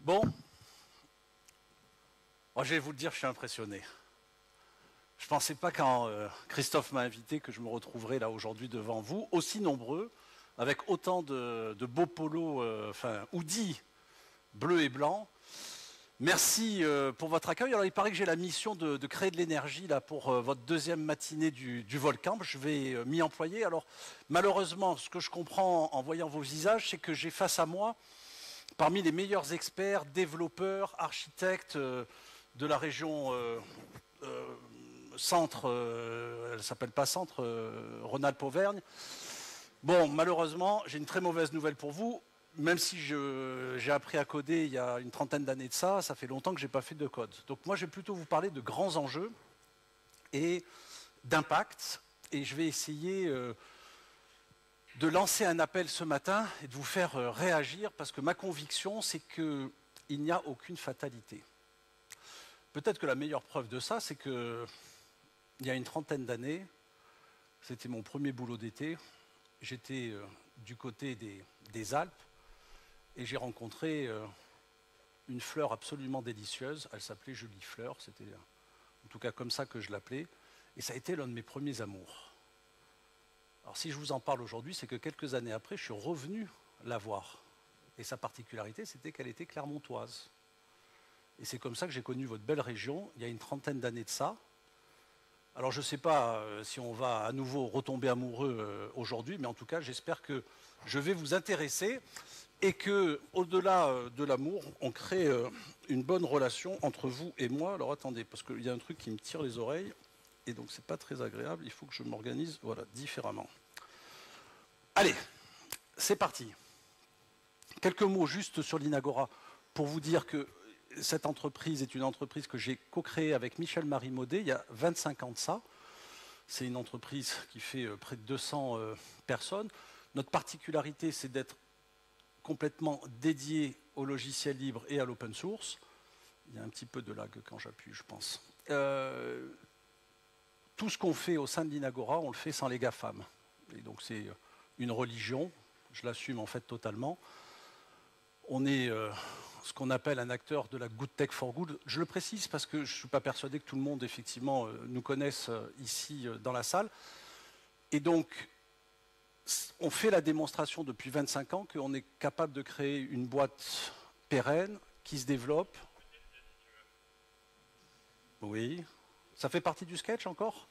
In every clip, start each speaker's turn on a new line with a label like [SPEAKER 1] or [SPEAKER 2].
[SPEAKER 1] Bon, moi, je vais vous le dire, je suis impressionné. Je ne pensais pas quand Christophe m'a invité que je me retrouverais là aujourd'hui devant vous, aussi nombreux, avec autant de beaux polos, hoodies bleus et blancs. Merci pour votre accueil. Alors il paraît que j'ai la mission de créer de l'énergie là pour votre deuxième matinée du Volcamp. Je vais m'y employer. Alors malheureusement, ce que je comprends en voyant vos visages, c'est que j'ai face à moi parmi les meilleurs experts, développeurs, architectes de la région centre, elle ne s'appelle pas centre, Rhône-Alpes-Auvergne. Bon, malheureusement, j'ai une très mauvaise nouvelle pour vous. Même si j'ai appris à coder il y a une trentaine d'années de ça, ça fait longtemps que je n'ai pas fait de code. Donc moi, je vais plutôt vous parler de grands enjeux et d'impact. Et je vais essayer de lancer un appel ce matin et de vous faire réagir, parce que ma conviction, c'est qu'il n'y a aucune fatalité. Peut-être que la meilleure preuve de ça, c'est que il y a une trentaine d'années, c'était mon premier boulot d'été, j'étais du côté des Alpes, et j'ai rencontré une fleur absolument délicieuse. Elle s'appelait Julie Fleur, c'était en tout cas comme ça que je l'appelais. Et ça a été l'un de mes premiers amours. Alors si je vous en parle aujourd'hui, c'est que quelques années après, je suis revenu la voir. Et sa particularité, c'était qu'elle était clermontoise. Et c'est comme ça que j'ai connu votre belle région, il y a une trentaine d'années de ça. Alors je ne sais pas si on va à nouveau retomber amoureux aujourd'hui, mais en tout cas, j'espère que je vais vous intéresser. Et que, au-delà de l'amour, on crée une bonne relation entre vous et moi. Alors attendez, parce qu'il y a un truc qui me tire les oreilles, et donc c'est pas très agréable, il faut que je m'organise, voilà, différemment. Allez, c'est parti. Quelques mots juste sur l'Inagora, pour vous dire que cette entreprise est une entreprise que j'ai co-créée avec Michel-Marie Maudet il y a 25 ans de ça. C'est une entreprise qui fait près de 200 personnes. Notre particularité, c'est d'être complètement dédié au logiciel libre et à l'open source. Il y a un petit peu de lag quand j'appuie, je pense. Tout ce qu'on fait au sein de l'Inagora, on le fait sans les GAFAM. Et donc c'est une religion, je l'assume en fait totalement. On est ce qu'on appelle un acteur de la good tech for good. Je le précise parce que je ne suis pas persuadé que tout le monde, effectivement, nous connaisse ici dans la salle. Et donc, on fait la démonstration depuis 25 ans qu'on est capable de créer une boîte pérenne qui se développe. Oui. Ça fait partie du sketch encore?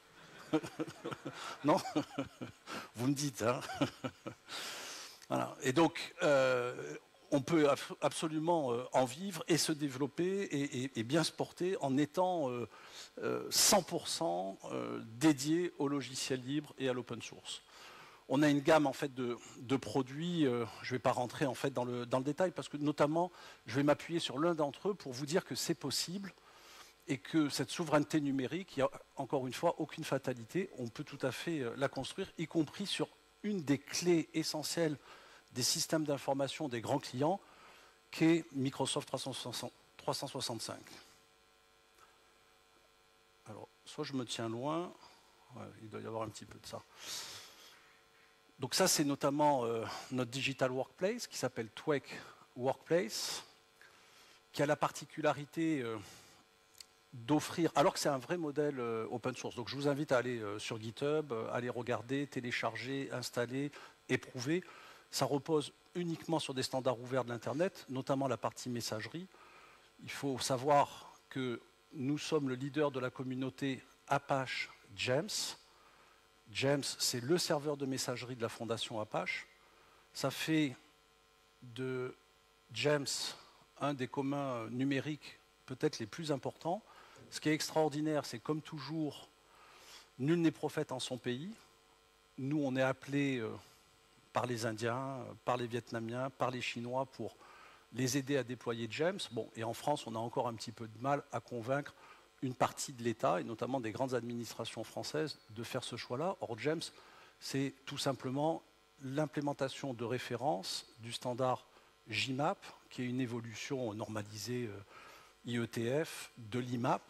[SPEAKER 1] Non? Vous me dites, hein? Voilà. Et donc, on peut absolument en vivre et se développer et bien se porter en étant 100% dédié au logiciel libre et à l'open source. On a une gamme en fait de produits, je ne vais pas rentrer en fait dans le détail, parce que notamment je vais m'appuyer sur l'un d'entre eux pour vous dire que c'est possible et que cette souveraineté numérique, il n'y a encore une fois aucune fatalité, on peut tout à fait la construire, y compris sur une des clés essentielles des systèmes d'information des grands clients, qui est Microsoft 365. Alors, soit je me tiens loin, ouais, il doit y avoir un petit peu de ça. Donc ça, c'est notamment notre Digital Workplace, qui s'appelle Twek Workplace, qui a la particularité d'offrir, alors que c'est un vrai modèle open source. Donc je vous invite à aller sur GitHub, aller regarder, télécharger, installer, éprouver. Ça repose uniquement sur des standards ouverts de l'Internet, notamment la partie messagerie. Il faut savoir que nous sommes le leader de la communauté Apache Gems. Gems, c'est le serveur de messagerie de la fondation Apache. Ça fait de Gems un des communs numériques peut-être les plus importants. Ce qui est extraordinaire, c'est comme toujours, nul n'est prophète en son pays. Nous, on est appelés par les Indiens, par les Vietnamiens, par les Chinois pour les aider à déployer Gems. Bon, et en France, on a encore un petit peu de mal à convaincre une partie de l'État, et notamment des grandes administrations françaises, de faire ce choix-là. Or, Gems, c'est tout simplement l'implémentation de référence du standard JMAP, qui est une évolution normalisée IETF de l'IMAP.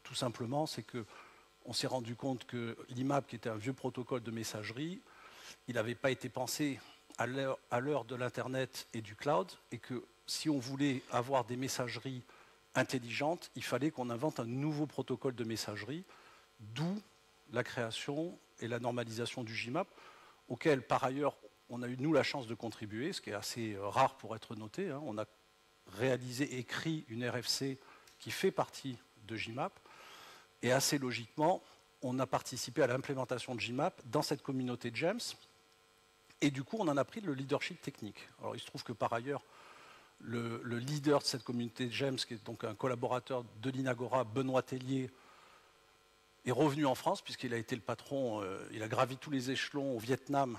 [SPEAKER 1] Tout simplement, c'est qu'on s'est rendu compte que l'IMAP, qui était un vieux protocole de messagerie, il n'avait pas été pensé à l'heure de l'Internet et du cloud, et que si on voulait avoir des messageries intelligentes, il fallait qu'on invente un nouveau protocole de messagerie, d'où la création et la normalisation du JMAP, auquel, par ailleurs, on a eu, nous, la chance de contribuer, ce qui est assez rare pour être noté. On a réalisé, écrit une RFC qui fait partie de JMAP, et assez logiquement, on a participé à l'implémentation de JMAP dans cette communauté GEMS, et du coup, on en a pris le leadership technique. Alors, il se trouve que, par ailleurs, le leader de cette communauté GEMS, qui est donc un collaborateur de l'Inagora, Benoît Tellier, est revenu en France, puisqu'il a été le patron, il a gravi tous les échelons au Vietnam,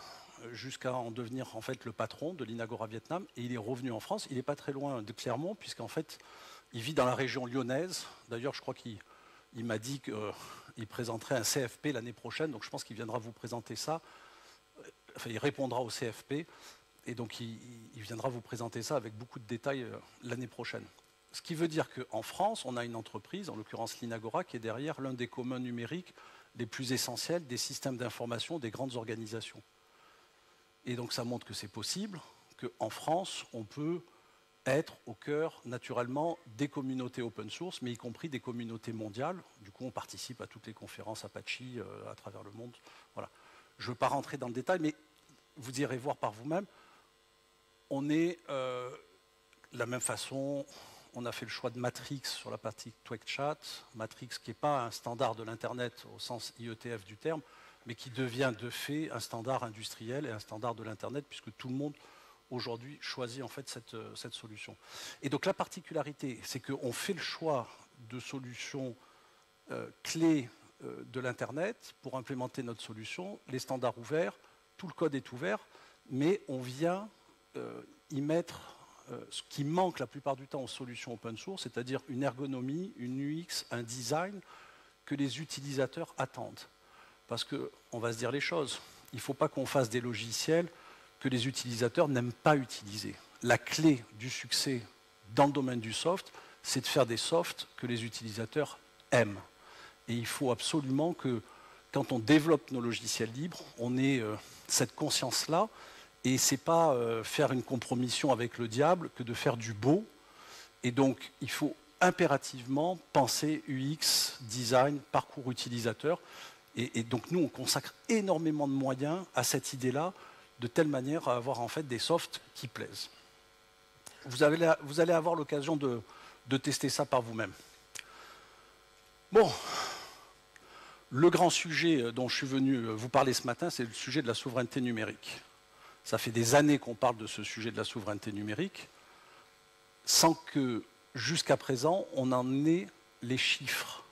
[SPEAKER 1] jusqu'à en devenir en fait le patron de l'Inagora Vietnam, et il est revenu en France. Il n'est pas très loin de Clermont, puisqu'en fait, il vit dans la région lyonnaise. D'ailleurs, je crois qu'il m'a dit qu'il présenterait un CFP l'année prochaine, donc je pense qu'il viendra vous présenter ça. Enfin, il répondra au CFP, et donc il viendra vous présenter ça avec beaucoup de détails l'année prochaine. Ce qui veut dire qu'en France, on a une entreprise, en l'occurrence l'Inagora, qui est derrière l'un des communs numériques les plus essentiels des systèmes d'information des grandes organisations. Et donc ça montre que c'est possible, qu'en France, on peut être au cœur, naturellement, des communautés open source, mais y compris des communautés mondiales. Du coup, on participe à toutes les conférences Apache à travers le monde. Voilà. Je ne veux pas rentrer dans le détail, mais vous irez voir par vous-même. On est de la même façon, on a fait le choix de Matrix sur la partie TwecChat. Matrix qui n'est pas un standard de l'Internet au sens IETF du terme, mais qui devient de fait un standard industriel et un standard de l'Internet, puisque tout le monde aujourd'hui choisit en fait cette solution. Et donc la particularité, c'est qu'on fait le choix de solutions clés de l'Internet pour implémenter notre solution, les standards ouverts, tout le code est ouvert, mais on vient y mettre ce qui manque la plupart du temps aux solutions open source, c'est-à-dire une ergonomie, une UX, un design que les utilisateurs attendent. Parce qu'on va se dire les choses, il ne faut pas qu'on fasse des logiciels que les utilisateurs n'aiment pas utiliser. La clé du succès dans le domaine du soft, c'est de faire des softs que les utilisateurs aiment. Et il faut absolument que, quand on développe nos logiciels libres, on ait cette conscience-là. Et ce n'est pas faire une compromission avec le diable que de faire du beau. Et donc, il faut impérativement penser UX, design, parcours utilisateur. Et donc, nous, on consacre énormément de moyens à cette idée-là, de telle manière à avoir en fait des softs qui plaisent. Vous allez avoir l'occasion de tester ça par vous-même. Bon, le grand sujet dont je suis venu vous parler ce matin, c'est le sujet de la souveraineté numérique. Ça fait des années qu'on parle de ce sujet de la souveraineté numérique, sans que, jusqu'à présent, on en ait les chiffres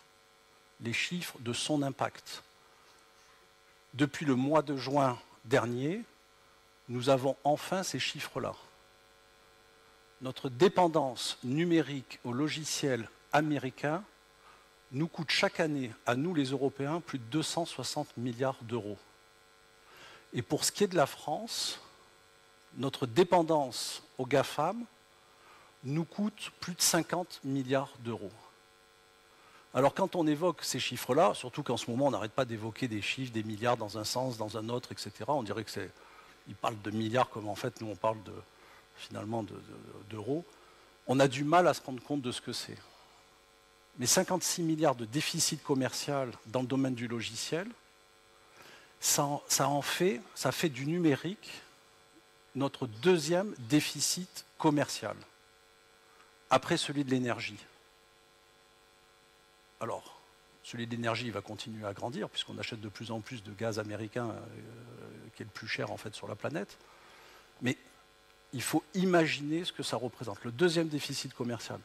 [SPEAKER 1] de son impact. Depuis le mois de juin dernier, nous avons enfin ces chiffres-là. Notre dépendance numérique aux logiciels américains nous coûte chaque année, à nous les Européens, plus de 260 milliards d'euros. Et pour ce qui est de la France, notre dépendance aux GAFAM nous coûte plus de 50 milliards d'euros. Alors quand on évoque ces chiffres-là, surtout qu'en ce moment on n'arrête pas d'évoquer des chiffres, des milliards dans un sens, dans un autre, etc., on dirait qu'ils parlent de milliards comme en fait nous on parle finalement d'euros, on a du mal à se rendre compte de ce que c'est. Mais 56 milliards de déficit commercial dans le domaine du logiciel, ça fait du numérique notre deuxième déficit commercial, après celui de l'énergie. Alors, celui de l'énergie va continuer à grandir, puisqu'on achète de plus en plus de gaz américain, qui est le plus cher en fait sur la planète. Mais il faut imaginer ce que ça représente, le deuxième déficit commercial.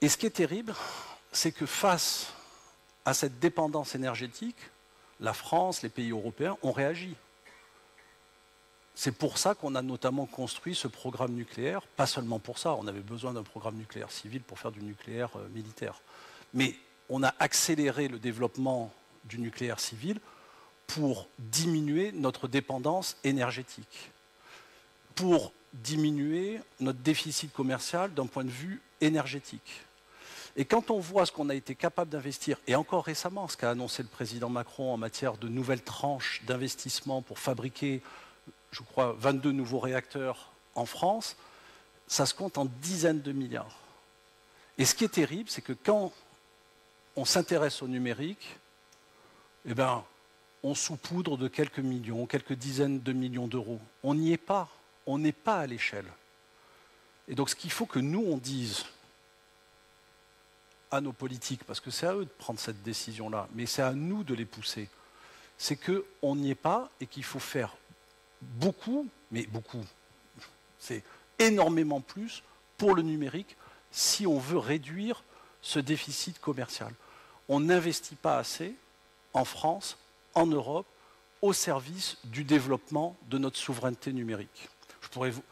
[SPEAKER 1] Et ce qui est terrible, c'est que face à cette dépendance énergétique, la France, les pays européens ont réagi. C'est pour ça qu'on a notamment construit ce programme nucléaire, pas seulement pour ça, on avait besoin d'un programme nucléaire civil pour faire du nucléaire militaire. Mais on a accéléré le développement du nucléaire civil pour diminuer notre dépendance énergétique, pour diminuer notre déficit commercial d'un point de vue énergétique. Et quand on voit ce qu'on a été capable d'investir, et encore récemment, ce qu'a annoncé le président Macron en matière de nouvelles tranches d'investissement pour fabriquer, je crois, 22 nouveaux réacteurs en France, ça se compte en dizaines de milliards. Et ce qui est terrible, c'est que quand on s'intéresse au numérique, eh ben, on saupoudre de quelques millions, quelques dizaines de millions d'euros. On n'y est pas, on n'est pas à l'échelle. Et donc ce qu'il faut que nous, on dise à nos politiques, parce que c'est à eux de prendre cette décision-là, mais c'est à nous de les pousser, c'est qu'on n'y est pas et qu'il faut faire beaucoup, mais beaucoup, c'est énormément plus pour le numérique si on veut réduire ce déficit commercial. On n'investit pas assez en France, en Europe, au service du développement de notre souveraineté numérique. Je pourrais vous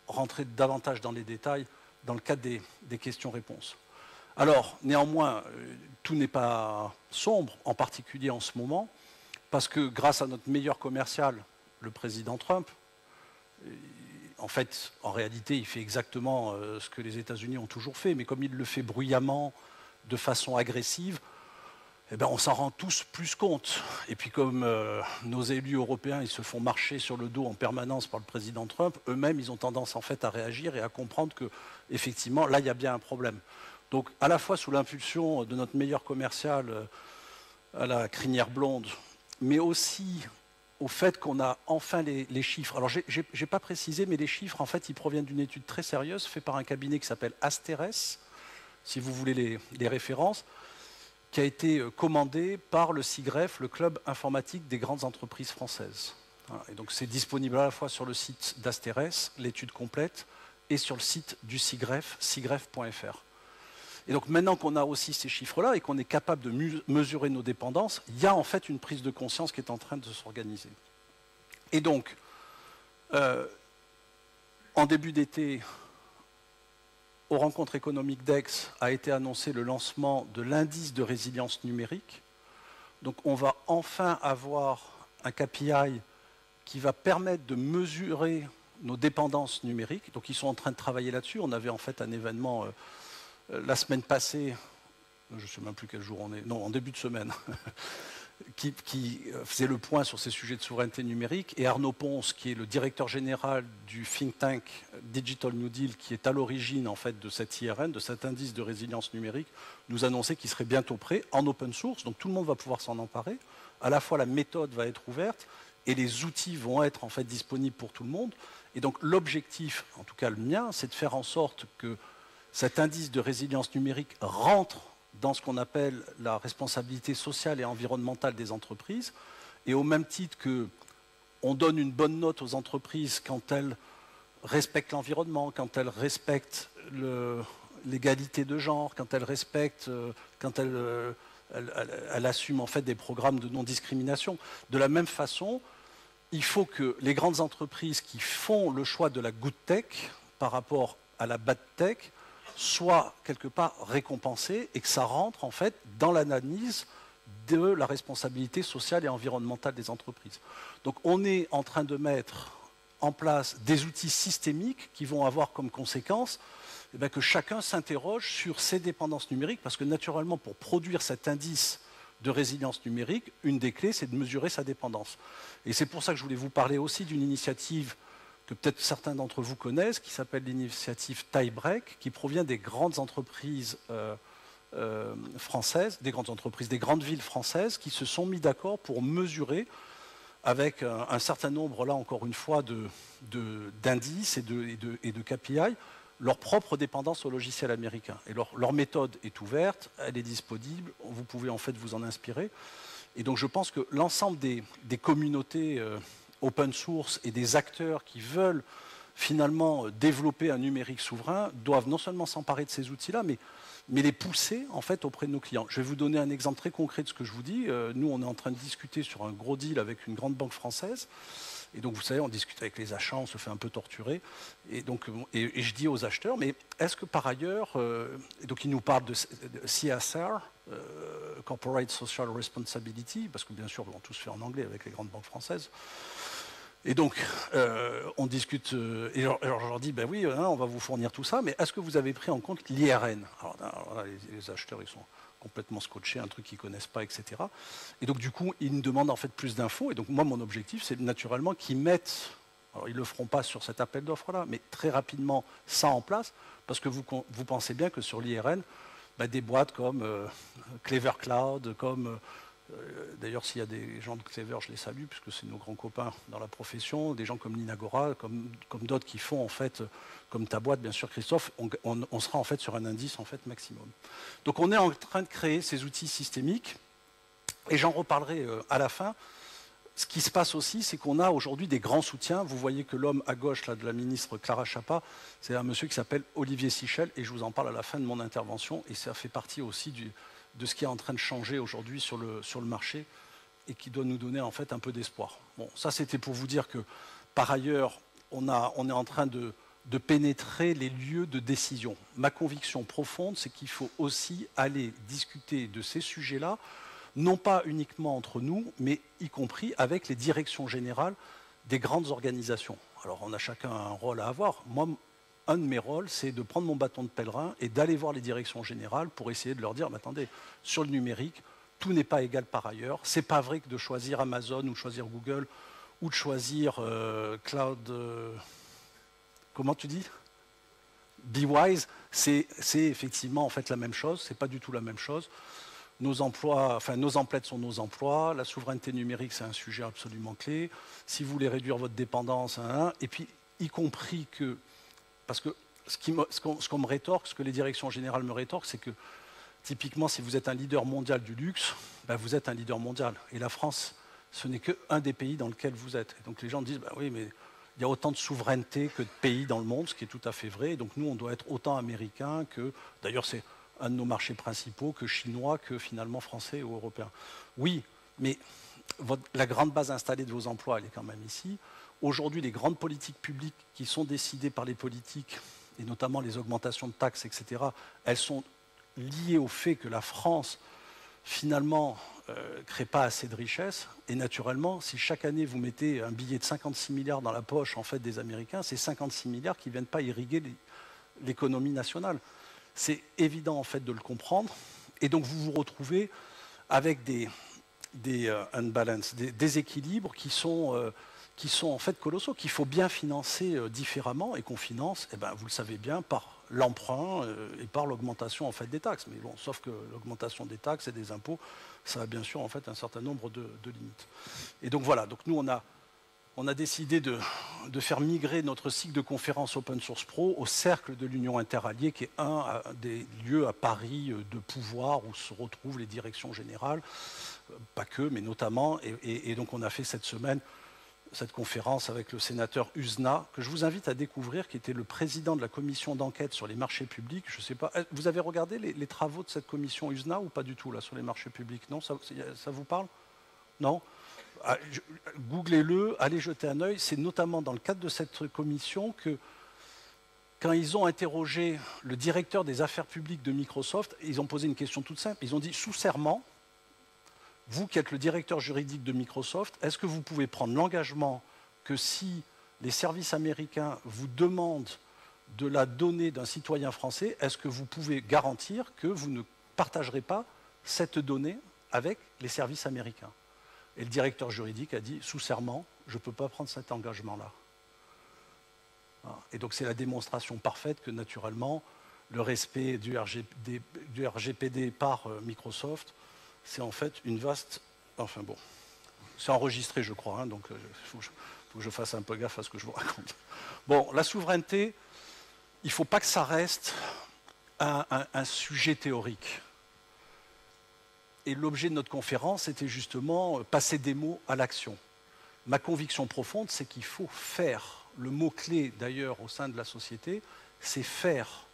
[SPEAKER 1] rentrer davantage dans les détails dans le cadre des questions-réponses. Alors, néanmoins, tout n'est pas sombre, en particulier en ce moment, parce que grâce à notre meilleur commercial, le président Trump, en fait, en réalité, il fait exactement ce que les États-Unis ont toujours fait, mais comme il le fait bruyamment, de façon agressive, eh bien, on s'en rend tous plus compte. Et puis comme nos élus européens, ils se font marcher sur le dos en permanence par le président Trump, eux-mêmes, ils ont tendance en fait à réagir et à comprendre que, effectivement, là, il y a bien un problème. Donc, à la fois sous l'impulsion de notre meilleur commercial à la crinière blonde, mais aussi au fait qu'on a enfin les chiffres. Alors, je n'ai pas précisé, mais les chiffres, en fait, ils proviennent d'une étude très sérieuse faite par un cabinet qui s'appelle Asterès, si vous voulez les références, qui a été commandé par le SIGREF, le club informatique des grandes entreprises françaises. Et donc, c'est disponible à la fois sur le site d'Asterès, l'étude complète, et sur le site du SIGREF, sigref.fr. Et donc maintenant qu'on a aussi ces chiffres-là et qu'on est capable de mesurer nos dépendances, il y a en fait une prise de conscience qui est en train de s'organiser. Et donc, en début d'été, aux rencontres économiques d'Aix, a été annoncé le lancement de l'indice de résilience numérique. Donc on va enfin avoir un KPI qui va permettre de mesurer nos dépendances numériques. Donc ils sont en train de travailler là-dessus. On avait en fait un événement la semaine passée, je ne sais même plus quel jour on est, non, en début de semaine, qui faisait le point sur ces sujets de souveraineté numérique. Et Arnaud Ponce, qui est le directeur général du think tank Digital New Deal, qui est à l'origine en fait de cet IRN, de cet indice de résilience numérique, nous annonçait qu'il serait bientôt prêt en open source. Donc tout le monde va pouvoir s'en emparer. À la fois la méthode va être ouverte et les outils vont être en fait disponibles pour tout le monde. Et donc l'objectif, en tout cas le mien, c'est de faire en sorte que cet indice de résilience numérique rentre dans ce qu'on appelle la responsabilité sociale et environnementale des entreprises. Et au même titre qu'on donne une bonne note aux entreprises quand elles respectent l'environnement, quand elles respectent l'égalité de genre, quand elles respectent, quand elles assument en fait des programmes de non-discrimination. De la même façon, il faut que les grandes entreprises qui font le choix de la good tech par rapport à la bad tech soit quelque part récompensé et que ça rentre en fait dans l'analyse de la responsabilité sociale et environnementale des entreprises. Donc on est en train de mettre en place des outils systémiques qui vont avoir comme conséquence que chacun s'interroge sur ses dépendances numériques, parce que naturellement pour produire cet indice de résilience numérique, une des clés c'est de mesurer sa dépendance. Et c'est pour ça que je voulais vous parler aussi d'une initiative que peut-être certains d'entre vous connaissent, qui s'appelle l'initiative Tiebreak, qui provient des grandes entreprises françaises, des grandes villes françaises, qui se sont mis d'accord pour mesurer, avec un certain nombre, là encore une fois, d'indices et de KPI, leur propre dépendance au logiciel américain. Et leur méthode est ouverte, elle est disponible, vous pouvez en fait vous en inspirer. Et donc je pense que l'ensemble des communautés open source et des acteurs qui veulent finalement développer un numérique souverain doivent non seulement s'emparer de ces outils-là, mais les pousser en fait auprès de nos clients. Je vais vous donner un exemple très concret de ce que je vous dis. Nous, on est en train de discuter sur un gros deal avec une grande banque française. Et donc, vous savez, on discute avec les achats, on se fait un peu torturer. Et donc, et je dis aux acheteurs, mais est-ce que par ailleurs, donc ils nous parlent de CSR, Corporate Social Responsibility, parce que bien sûr, on tous fait en anglais avec les grandes banques françaises. Et donc, on discute, et alors je leur dis, ben oui, on va vous fournir tout ça, mais est-ce que vous avez pris en compte l'IRN? Alors là, les acheteurs, ils sont complètement scotchés, un truc qu'ils ne connaissent pas, etc. Et donc, du coup, ils nous demandent en fait plus d'infos. Et donc, moi, mon objectif, c'est naturellement qu'ils mettent Alors, ils ne le feront pas sur cet appel d'offres-là, mais très rapidement, ça en place, parce que vous pensez bien que sur l'IRN, des boîtes comme Clever Cloud, comme d'ailleurs, s'il y a des gens de Clever, je les salue, puisque c'est nos grands copains dans la profession, des gens comme Linagora, comme d'autres qui font, en fait, comme ta boîte, bien sûr, Christophe, on sera en fait sur un indice en fait, maximum. Donc on est en train de créer ces outils systémiques, et j'en reparlerai à la fin. Ce qui se passe aussi, c'est qu'on a aujourd'hui des grands soutiens. Vous voyez que l'homme à gauche là, de la ministre Clara Chapa, c'est un monsieur qui s'appelle Olivier Sichel, et je vous en parle à la fin de mon intervention, et ça fait partie aussi de ce qui est en train de changer aujourd'hui sur le marché et qui doit nous donner en fait un peu d'espoir. Bon, ça c'était pour vous dire que par ailleurs, on est en train de pénétrer les lieux de décision. Ma conviction profonde, c'est qu'il faut aussi aller discuter de ces sujets-là, non pas uniquement entre nous, mais y compris avec les directions générales des grandes organisations. Alors on a chacun un rôle à avoir. Moi, un de mes rôles, c'est de prendre mon bâton de pèlerin et d'aller voir les directions générales pour essayer de leur dire, mais attendez, sur le numérique, tout n'est pas égal par ailleurs. Ce n'est pas vrai que de choisir Amazon ou de choisir Google ou de choisir Cloud... comment tu dis BeWise, c'est effectivement en fait la même chose, c'est pas du tout la même chose. Nos emplois, enfin nos emplettes sont nos emplois, la souveraineté numérique c'est un sujet absolument clé. Si vous voulez réduire votre dépendance, et puis y compris que, parce que ce qu'on me rétorque, ce que les directions générales me rétorquent, c'est que typiquement si vous êtes un leader mondial du luxe, vous êtes un leader mondial. Et la France, ce n'est qu'un des pays dans lequel vous êtes. Et donc les gens disent, oui mais il y a autant de souveraineté que de pays dans le monde, ce qui est tout à fait vrai. Et donc nous, on doit être autant américains que... D'ailleurs, c'est un de nos marchés principaux, que chinois, que finalement français ou européens. Oui, mais la grande base installée de vos emplois, elle est quand même ici. Aujourd'hui, les grandes politiques publiques qui sont décidées par les politiques, et notamment les augmentations de taxes, etc., elles sont liées au fait que la France, finalement, crée pas assez de richesses. Et naturellement, si chaque année vous mettez un billet de 56 milliards dans la poche en fait, des Américains, c'est 56 milliards qui ne viennent pas irriguer l'économie nationale. C'est évident en fait de le comprendre. Et donc vous vous retrouvez avec des unbalance, des déséquilibres qui sont en fait colossaux, qu'il faut bien financer différemment et qu'on finance, vous le savez bien, par l'emprunt et par l'augmentation en fait, des taxes. Mais bon, sauf que l'augmentation des taxes et des impôts, ça a bien sûr en fait, un certain nombre de limites. Et donc voilà, donc nous on a décidé de faire migrer notre cycle de conférences Open Source Pro au cercle de l'Union interalliée, qui est un des lieux à Paris de pouvoir où se retrouvent les directions générales, pas que, mais notamment. Et donc on a fait cette semaine cette conférence avec le sénateur Usna, que je vous invite à découvrir, qui était le président de la commission d'enquête sur les marchés publics. Je sais pas, vous avez regardé les travaux de cette commission Usna ou pas du tout, là, sur les marchés publics? Non, ça vous parle? Non? Googlez-le, allez jeter un œil. C'est notamment dans le cadre de cette commission que, quand ils ont interrogé le directeur des affaires publiques de Microsoft, ils ont posé une question toute simple. Ils ont dit, sous serment, vous qui êtes le directeur juridique de Microsoft, est-ce que vous pouvez prendre l'engagement que si les services américains vous demandent de la donnée d'un citoyen français, est-ce que vous pouvez garantir que vous ne partagerez pas cette donnée avec les services américains? Et le directeur juridique a dit, sous serment, je ne peux pas prendre cet engagement-là. Et donc c'est la démonstration parfaite que naturellement, le respect du RGPD par Microsoft, c'est en fait une vaste... Enfin bon, c'est enregistré je crois, donc il faut que je fasse un peu gaffe à ce que je vous raconte. Bon, la souveraineté, il ne faut pas que ça reste un sujet théorique. Et l'objet de notre conférence, c'était justement passer des mots à l'action. Ma conviction profonde, c'est qu'il faut faire. Le mot-clé, d'ailleurs, au sein de la société, c'est faire.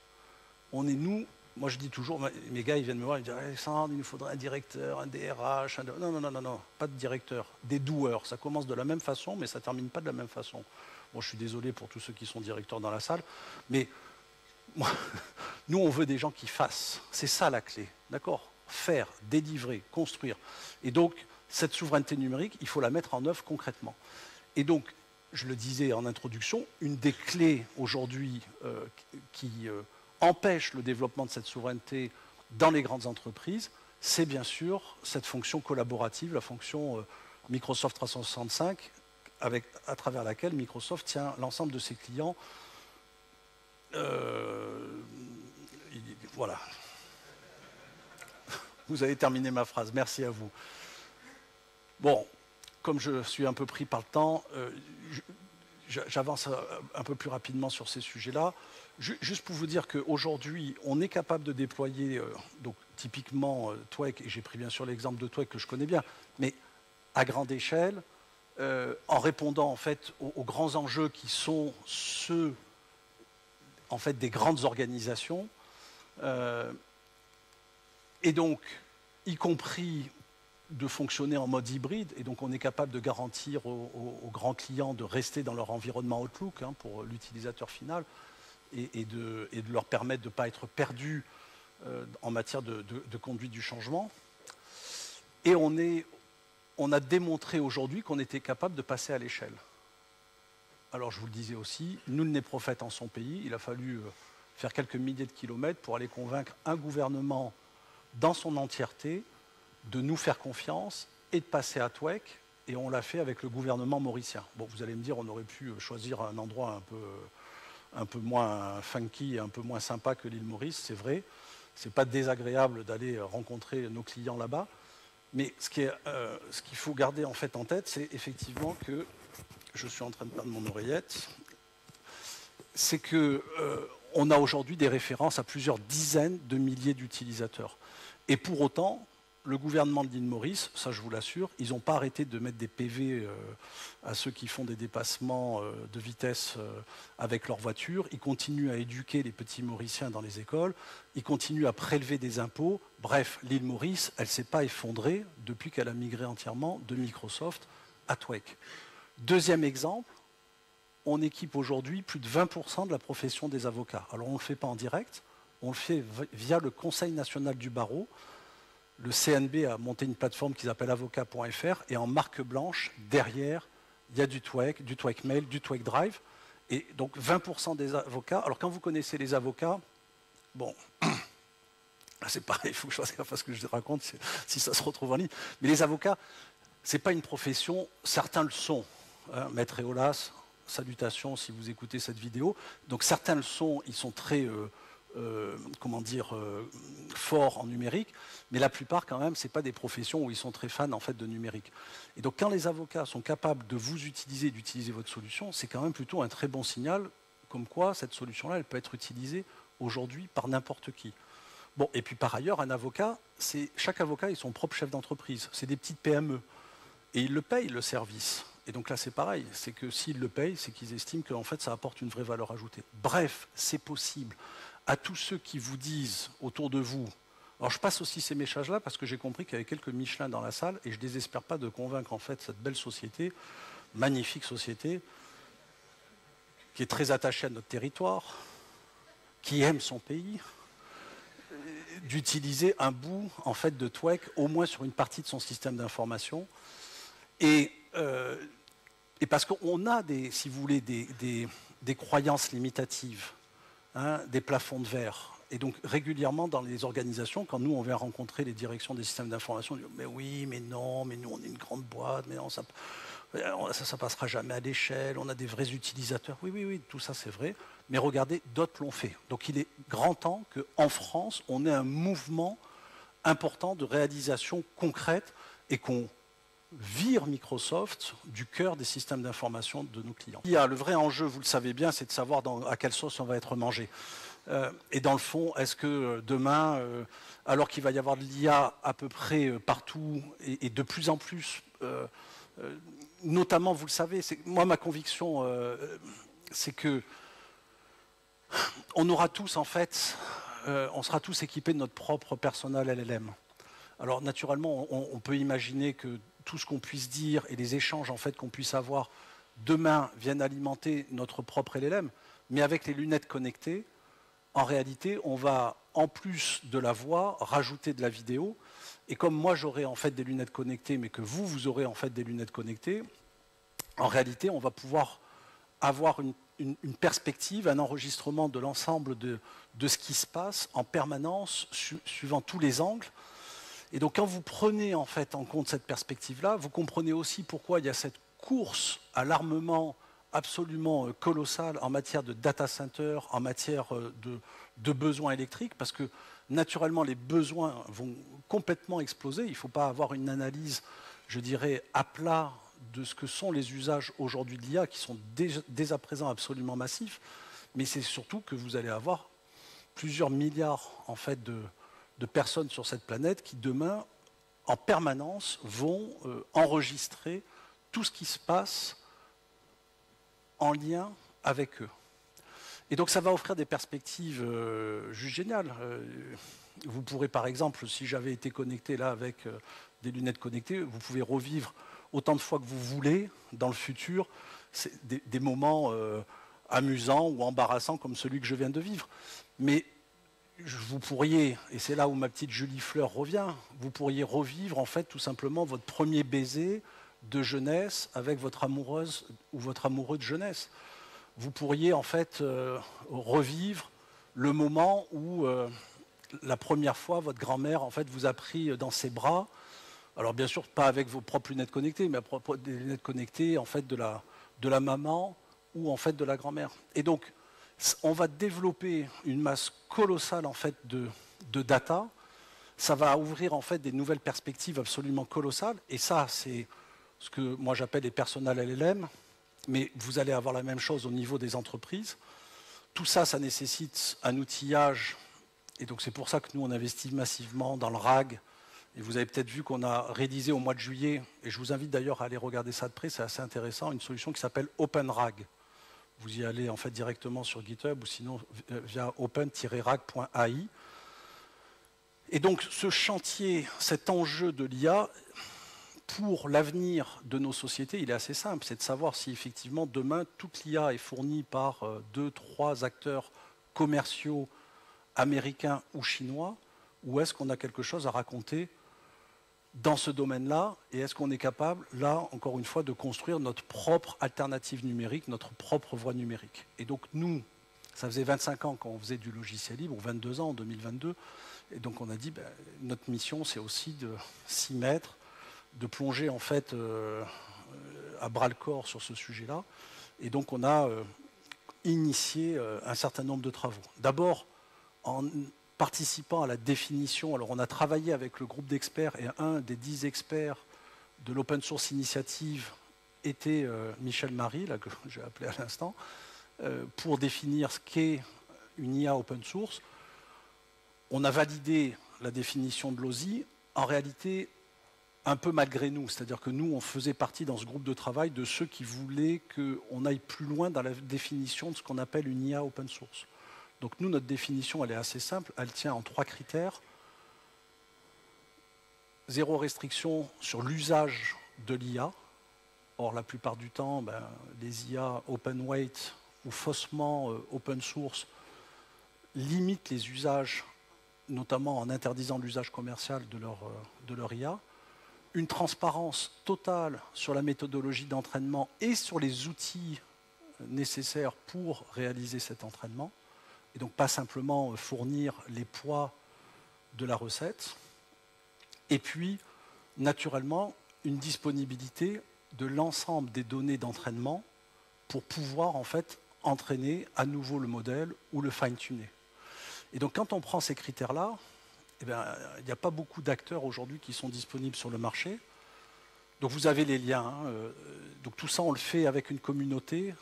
[SPEAKER 1] On est, nous, moi je dis toujours, mes gars, ils viennent me voir, ils me disent « Alexandre, il nous faudrait un directeur, un DRH, Non, pas de directeur, des doueurs. Ça commence de la même façon, mais ça ne termine pas de la même façon. » Bon, je suis désolé pour tous ceux qui sont directeurs dans la salle, mais nous, on veut des gens qui fassent. C'est ça la clé, d'accord? Faire, délivrer, construire. Et donc, cette souveraineté numérique, il faut la mettre en œuvre concrètement. Et donc, je le disais en introduction, une des clés aujourd'hui qui empêche le développement de cette souveraineté dans les grandes entreprises, c'est bien sûr cette fonction collaborative, la fonction Microsoft 365, à travers laquelle Microsoft tient l'ensemble de ses clients. Voilà. Vous avez terminé ma phrase, merci à vous. Bon, comme je suis un peu pris par le temps, j'avance un peu plus rapidement sur ces sujets-là. Juste pour vous dire qu'aujourd'hui, on est capable de déployer, donc typiquement TWEC, et j'ai pris bien sûr l'exemple de TWEC que je connais bien, mais à grande échelle, en répondant en fait aux grands enjeux qui sont ceux en fait des grandes organisations, et donc y compris de fonctionner en mode hybride, et donc on est capable de garantir aux grands clients de rester dans leur environnement Outlook pour l'utilisateur final, et de leur permettre de ne pas être perdus en matière de conduite du changement. Et on a démontré aujourd'hui qu'on était capable de passer à l'échelle. Alors je vous le disais aussi, nul n'est prophète en son pays, il a fallu faire quelques milliers de kilomètres pour aller convaincre un gouvernement dans son entièreté de nous faire confiance et de passer à TWEC, et on l'a fait avec le gouvernement mauricien. Bon, vous allez me dire, on aurait pu choisir un endroit un peu moins funky et un peu moins sympa que l'île Maurice, c'est vrai. C'est pas désagréable d'aller rencontrer nos clients là-bas, mais ce qu'il faut garder en fait en tête, c'est effectivement que, je suis en train de perdre mon oreillette, c'est que on a aujourd'hui des références à plusieurs dizaines de milliers d'utilisateurs. Et pour autant, le gouvernement de l'île Maurice, ça je vous l'assure, ils n'ont pas arrêté de mettre des PV à ceux qui font des dépassements de vitesse avec leur voiture. Ils continuent à éduquer les petits Mauriciens dans les écoles. Ils continuent à prélever des impôts. Bref, l'île Maurice, elle ne s'est pas effondrée depuis qu'elle a migré entièrement de Microsoft à TWEC. Deuxième exemple, on équipe aujourd'hui plus de 20% de la profession des avocats. Alors on ne le fait pas en direct, on le fait via le Conseil national du barreau. Le CNB a monté une plateforme qu'ils appellent avocat.fr, et en marque blanche, derrière, il y a du TWEC Mail, du TWEC Drive. Et donc 20% des avocats. Alors quand vous connaissez les avocats, bon, c'est pareil, il faut que je fasse gaffe à ce que je raconte si ça se retrouve en ligne. Mais les avocats, ce n'est pas une profession, certains le sont. Maître Eolas, salutations si vous écoutez cette vidéo. Donc certains le sont, ils sont très... forts en numérique, mais la plupart quand même, ce n'est pas des professions où ils sont très fans en fait de numérique. Et donc quand les avocats sont capables de vous utiliser, d'utiliser votre solution, c'est quand même plutôt un très bon signal, comme quoi cette solution-là, elle peut être utilisée aujourd'hui par n'importe qui. Bon, et puis par ailleurs, un avocat, chaque avocat est son propre chef d'entreprise, c'est des petites PME, et ils le payent le service. Et donc là, c'est pareil, c'est que s'ils le payent, c'est qu'ils estiment qu'en fait, ça apporte une vraie valeur ajoutée. Bref, c'est possible. À tous ceux qui vous disent autour de vous, alors je passe aussi ces messages-là parce que j'ai compris qu'il y avait quelques Michelin dans la salle, et je ne désespère pas de convaincre en fait cette belle société, magnifique société, qui est très attachée à notre territoire, qui aime son pays, d'utiliser un bout en fait de TWEC, au moins sur une partie de son système d'information, et parce qu'on a si vous voulez, des croyances limitatives. Des plafonds de verre. Et donc régulièrement dans les organisations, quand nous on vient rencontrer les directions des systèmes d'information, on dit mais oui, mais non, mais nous on est une grande boîte, mais non, ça passera jamais à l'échelle, on a des vrais utilisateurs. Oui, tout ça c'est vrai, mais regardez, d'autres l'ont fait. Donc il est grand temps qu'en France, on ait un mouvement important de réalisation concrète et qu'on vire Microsoft du cœur des systèmes d'information de nos clients. Le vrai enjeu, vous le savez bien, c'est de savoir à quelle sauce on va être mangé. Et dans le fond, est-ce que demain, alors qu'il va y avoir de l'IA à peu près partout et de plus en plus, notamment, vous le savez, moi ma conviction, c'est que on aura tous en fait, on sera tous équipés de notre propre personnel LLM. Alors naturellement, on peut imaginer que tout ce qu'on puisse dire et les échanges en fait qu'on puisse avoir demain viennent alimenter notre propre LLM, mais avec les lunettes connectées, en réalité, on va, en plus de la voix, rajouter de la vidéo. Et comme moi, j'aurai en fait des lunettes connectées, mais que vous aurez en fait des lunettes connectées, en réalité, on va pouvoir avoir une perspective, un enregistrement de l'ensemble de ce qui se passe en permanence, suivant tous les angles. Et donc quand vous prenez en fait en compte cette perspective-là, vous comprenez aussi pourquoi il y a cette course à l'armement absolument colossale en matière de data center, en matière de besoins électriques, parce que naturellement les besoins vont complètement exploser. Il ne faut pas avoir une analyse, je dirais, à plat de ce que sont les usages aujourd'hui de l'IA, qui sont dès à présent absolument massifs, mais c'est surtout que vous allez avoir plusieurs milliards en fait, de personnes sur cette planète qui demain, en permanence, vont enregistrer tout ce qui se passe en lien avec eux. Et donc ça va offrir des perspectives juste géniales. Vous pourrez par exemple, si j'avais été connecté là avec des lunettes connectées, vous pouvez revivre autant de fois que vous voulez dans le futur des moments amusants ou embarrassants comme celui que je viens de vivre. Mais vous pourriez, et c'est là où ma petite Julie Fleur revient, vous pourriez revivre en fait tout simplement votre premier baiser de jeunesse avec votre amoureuse ou votre amoureux de jeunesse. Vous pourriez en fait revivre le moment où la première fois votre grand-mère en fait vous a pris dans ses bras. Alors bien sûr pas avec vos propres lunettes connectées, mais des lunettes connectées en fait de la maman ou en fait de la grand-mère. Et donc on va développer une masse colossale en fait de data. Ça va ouvrir en fait des nouvelles perspectives absolument colossales. Et ça, c'est ce que moi j'appelle les personnels LLM. Mais vous allez avoir la même chose au niveau des entreprises. Tout ça, ça nécessite un outillage. Et donc c'est pour ça que nous, on investit massivement dans le RAG. Et vous avez peut-être vu qu'on a réalisé au mois de juillet, et je vous invite d'ailleurs à aller regarder ça de près, c'est assez intéressant, une solution qui s'appelle OpenRAG. Vous y allez en fait directement sur GitHub ou sinon via open-rag.ai. Et donc ce chantier, cet enjeu de l'IA, pour l'avenir de nos sociétés, il est assez simple, c'est de savoir si effectivement demain toute l'IA est fournie par 2-3 acteurs commerciaux américains ou chinois, ou est-ce qu'on a quelque chose à raconter dans ce domaine-là, et est-ce qu'on est capable, là, encore une fois, de construire notre propre alternative numérique, notre propre voie numérique. Et donc nous, ça faisait 25 ans qu'on faisait du logiciel libre, ou 22 ans en 2022, et donc on a dit, notre mission, c'est aussi de s'y mettre, de plonger en fait à bras-le-corps sur ce sujet-là. Et donc on a initié un certain nombre de travaux. D'abord, en participant à la définition, alors on a travaillé avec le groupe d'experts, et un des 10 experts de l'Open Source Initiative était Michel Marie, là, que j'ai appelé à l'instant, pour définir ce qu'est une IA open source. On a validé la définition de l'OSI, en réalité un peu malgré nous, c'est-à-dire que nous, on faisait partie dans ce groupe de travail de ceux qui voulaient qu'on aille plus loin dans la définition de ce qu'on appelle une IA open source. Donc nous, notre définition, elle est assez simple, elle tient en 3 critères. 0 restriction sur l'usage de l'IA. Or, la plupart du temps, les IA open weight ou faussement open source limitent les usages, notamment en interdisant l'usage commercial de leur IA. Une transparence totale sur la méthodologie d'entraînement et sur les outils nécessaires pour réaliser cet entraînement. Et donc pas simplement fournir les poids de la recette. Et puis, naturellement, une disponibilité de l'ensemble des données d'entraînement pour pouvoir en fait entraîner à nouveau le modèle ou le fine-tuner. Et donc quand on prend ces critères-là, il n'y a pas beaucoup d'acteurs aujourd'hui qui sont disponibles sur le marché. Donc vous avez les liens. Donc tout ça, on le fait avec une communauté,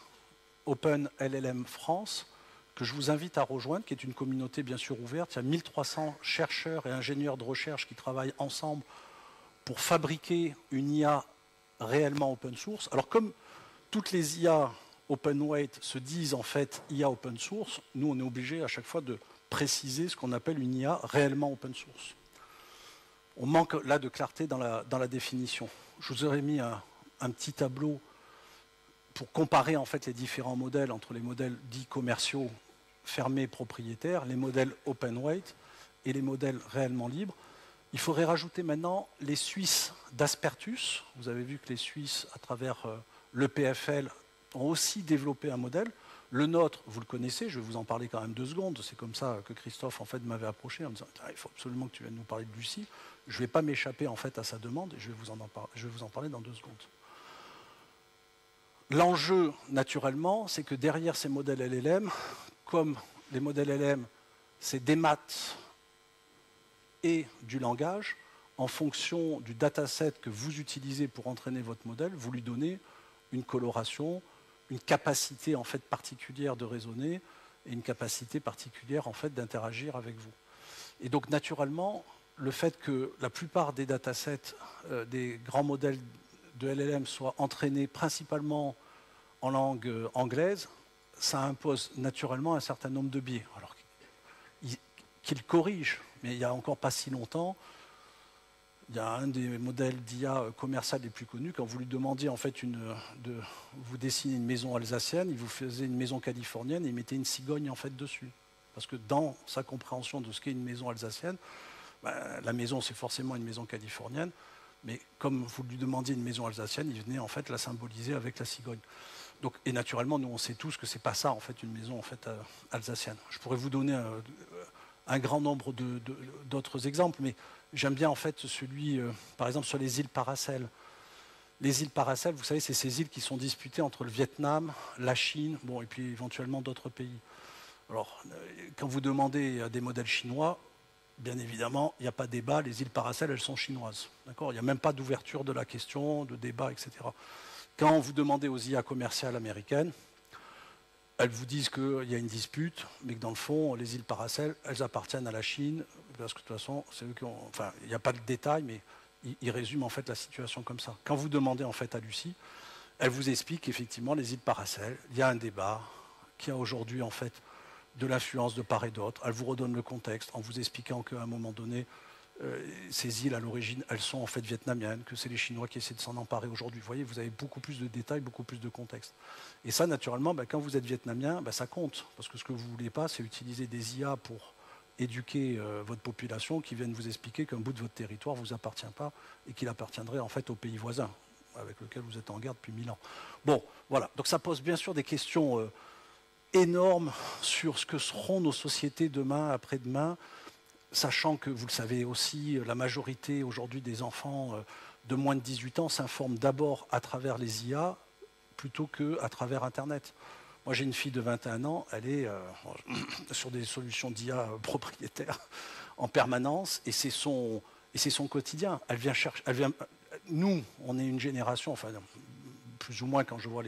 [SPEAKER 1] Open LLM France, que je vous invite à rejoindre, qui est une communauté bien sûr ouverte. Il y a 1300 chercheurs et ingénieurs de recherche qui travaillent ensemble pour fabriquer une IA réellement open source. Alors comme toutes les IA open weight se disent en fait IA open source, nous on est obligé à chaque fois de préciser ce qu'on appelle une IA réellement open source. On manque là de clarté dans la définition. Je vous aurais mis un petit tableau pour comparer en fait les différents modèles entre les modèles dits commerciaux fermés propriétaires, les modèles open weight et les modèles réellement libres. Il faudrait rajouter maintenant les Suisses d'Aspertus. Vous avez vu que les Suisses, à travers l'EPFL, ont aussi développé un modèle. Le nôtre, vous le connaissez, je vais vous en parler quand même 2 secondes. C'est comme ça que Christophe en fait, m'avait approché en me disant « Il faut absolument que tu viennes nous parler de Lucie ». Je ne vais pas m'échapper en fait, à sa demande et je vais vous en parler dans 2 secondes. l'enjeu, naturellement, c'est que derrière ces modèles LLM, comme les modèles LLM, c'est des maths et du langage, en fonction du dataset que vous utilisez pour entraîner votre modèle, vous lui donnez une coloration, une capacité en fait particulière de raisonner et une capacité particulière en fait d'interagir avec vous. Et donc naturellement, le fait que la plupart des datasets des grands modèles de LLM soient entraînés principalement en langue anglaise, ça impose naturellement un certain nombre de biais. Alors qu'ils corrigent, mais il n'y a encore pas si longtemps, il y a un des modèles d'IA commercial les plus connus, quand vous lui demandiez en fait vous dessiner une maison alsacienne, il vous faisait une maison californienne et il mettait une cigogne en fait dessus. Parce que dans sa compréhension de ce qu'est une maison alsacienne, ben, la maison c'est forcément une maison californienne, mais comme vous lui demandiez une maison alsacienne, il venait en fait la symboliser avec la cigogne. Donc, et naturellement, nous on sait tous que c'est pas ça en fait une maison en fait alsacienne. Je pourrais vous donner un grand nombre d'autres exemples, mais j'aime bien en fait celui, par exemple, sur les îles Paracel. Les îles Paracel, vous savez, c'est ces îles qui sont disputées entre le Vietnam, la Chine, bon, et puis éventuellement d'autres pays. Alors, quand vous demandez à des modèles chinois, bien évidemment, il n'y a pas de débat, les îles Paracel, elles sont chinoises. D'accord ? Il n'y a même pas d'ouverture de la question, de débat, etc. Quand vous demandez aux IA commerciales américaines, elles vous disent qu'il y a une dispute, mais que dans le fond, les îles Paracel, elles appartiennent à la Chine, parce que de toute façon, c'est eux qui ont. Enfin, il n'y a pas de détails, mais ils résument en fait la situation comme ça. Quand vous demandez en fait à Lucie, elle vous explique qu'effectivement, les îles Paracel, il y a un débat, qui a aujourd'hui en fait de l'influence de part et d'autre. Elle vous redonne le contexte en vous expliquant qu'à un moment donné, ces îles à l'origine, elles sont en fait vietnamiennes, que c'est les Chinois qui essaient de s'en emparer aujourd'hui. Vous voyez, vous avez beaucoup plus de détails, beaucoup plus de contexte. Et ça, naturellement, quand vous êtes vietnamien, ça compte. Parce que ce que vous ne voulez pas, c'est utiliser des IA pour éduquer votre population qui viennent vous expliquer qu'un bout de votre territoire ne vous appartient pas et qu'il appartiendrait en fait au pays voisin avec lequel vous êtes en guerre depuis 1000 ans. Bon, voilà. Donc ça pose bien sûr des questions énormes sur ce que seront nos sociétés demain, après-demain, sachant que, vous le savez aussi, la majorité aujourd'hui des enfants de moins de 18 ans s'informent d'abord à travers les IA plutôt qu'à travers Internet. Moi, j'ai une fille de 21 ans, elle est sur des solutions d'IA propriétaires en permanence, et c'est son quotidien. Elle vient chercher. Nous, on est une génération, enfin, plus ou moins quand je vois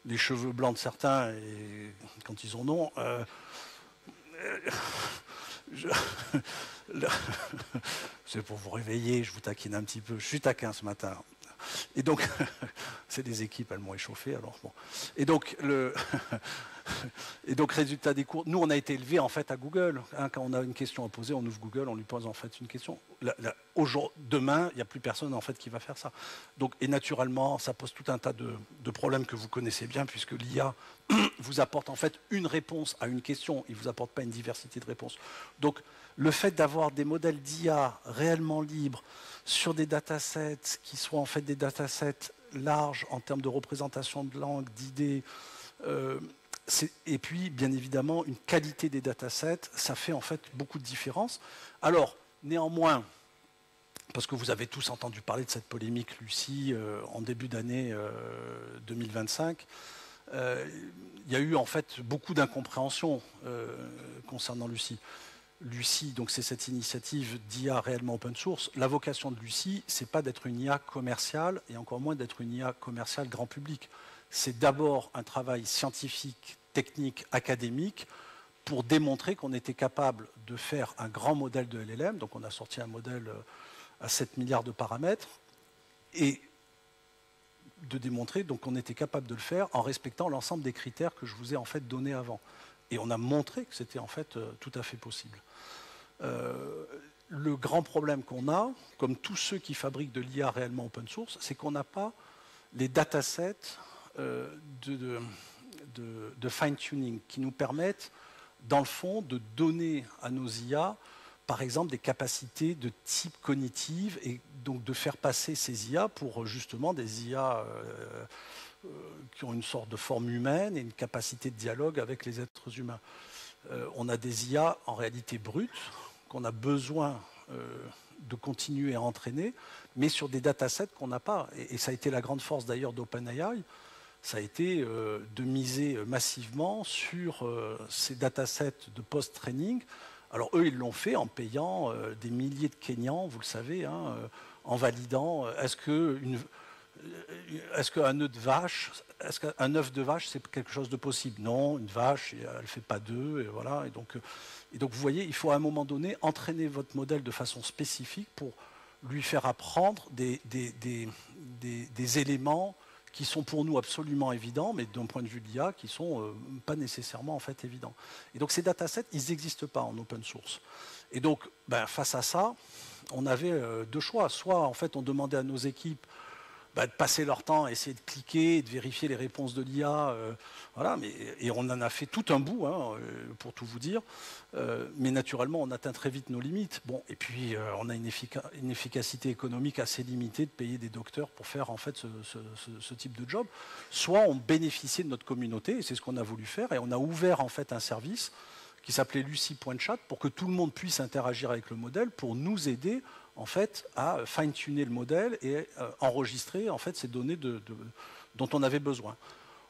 [SPEAKER 1] les cheveux blancs de certains, et quand ils en ont. C'est pour vous réveiller, je vous taquine un petit peu. Je suis taquin ce matin. Et donc, c'est des équipes, elles m'ont échauffé, alors bon. Et donc, résultat des cours, nous, on a été élevés en fait à Google. Hein, quand on a une question à poser, on ouvre Google, on lui pose en fait une question. Demain, il n'y a plus personne en fait qui va faire ça. Donc, et naturellement, ça pose tout un tas de problèmes que vous connaissez bien, puisque l'IA vous apporte en fait une réponse à une question, il ne vous apporte pas une diversité de réponses. Donc, le fait d'avoir des modèles d'IA réellement libres sur des datasets qui soient en fait des datasets larges en termes de représentation de langue, d'idées, et puis bien évidemment une qualité des datasets, ça fait en fait beaucoup de différence. Alors, néanmoins, parce que vous avez tous entendu parler de cette polémique Lucie en début d'année 2025, il y a eu en fait beaucoup d'incompréhension concernant Lucie. Lucie, donc c'est cette initiative d'IA réellement open source. La vocation de Lucie, c'est pas d'être une IA commerciale et encore moins d'être une IA commerciale grand public. C'est d'abord un travail scientifique, technique, académique pour démontrer qu'on était capable de faire un grand modèle de LLM. Donc on a sorti un modèle à 7 milliards de paramètres et de démontrer donc qu'on était capable de le faire en respectant l'ensemble des critères que je vous ai en fait donnés avant. Et on a montré que c'était en fait tout à fait possible. Le grand problème qu'on a, comme tous ceux qui fabriquent de l'IA réellement open source, c'est qu'on n'a pas les datasets de fine-tuning qui nous permettent, dans le fond, de donner à nos IA, par exemple, des capacités de type cognitive et donc de faire passer ces IA pour justement des IA qui ont une sorte de forme humaine et une capacité de dialogue avec les êtres humains. On a des IA en réalité brutes qu'on a besoin de continuer à entraîner, mais sur des datasets qu'on n'a pas. Et ça a été la grande force d'ailleurs d'OpenAI, ça a été de miser massivement sur ces datasets de post-training. Alors eux, ils l'ont fait en payant des milliers de Kenyans, vous le savez, hein, en validant est-ce qu'un œuf de vache, c'est quelque chose de possible? Non, une vache, elle ne fait pas d'œufs, et voilà. Et donc, vous voyez, il faut à un moment donné entraîner votre modèle de façon spécifique pour lui faire apprendre des éléments qui sont pour nous absolument évidents, mais d'un point de vue de l'IA, qui ne sont pas nécessairement en fait évidents. Et donc ces datasets, ils n'existent pas en open source. Et donc, face à ça, on avait deux choix. Soit en fait on demandait à nos équipes de passer leur temps à essayer de cliquer, de vérifier les réponses de l'IA, voilà, et on en a fait tout un bout, hein, pour tout vous dire, mais naturellement on atteint très vite nos limites. Bon, et puis on a une efficacité économique assez limitée de payer des docteurs pour faire en fait ce type de job. Soit on bénéficiait de notre communauté, et c'est ce qu'on a voulu faire, et on a ouvert en fait un service qui s'appelait Lucy.chat pour que tout le monde puisse interagir avec le modèle, pour nous aider en fait à fine-tuner le modèle et enregistrer en fait ces données dont on avait besoin.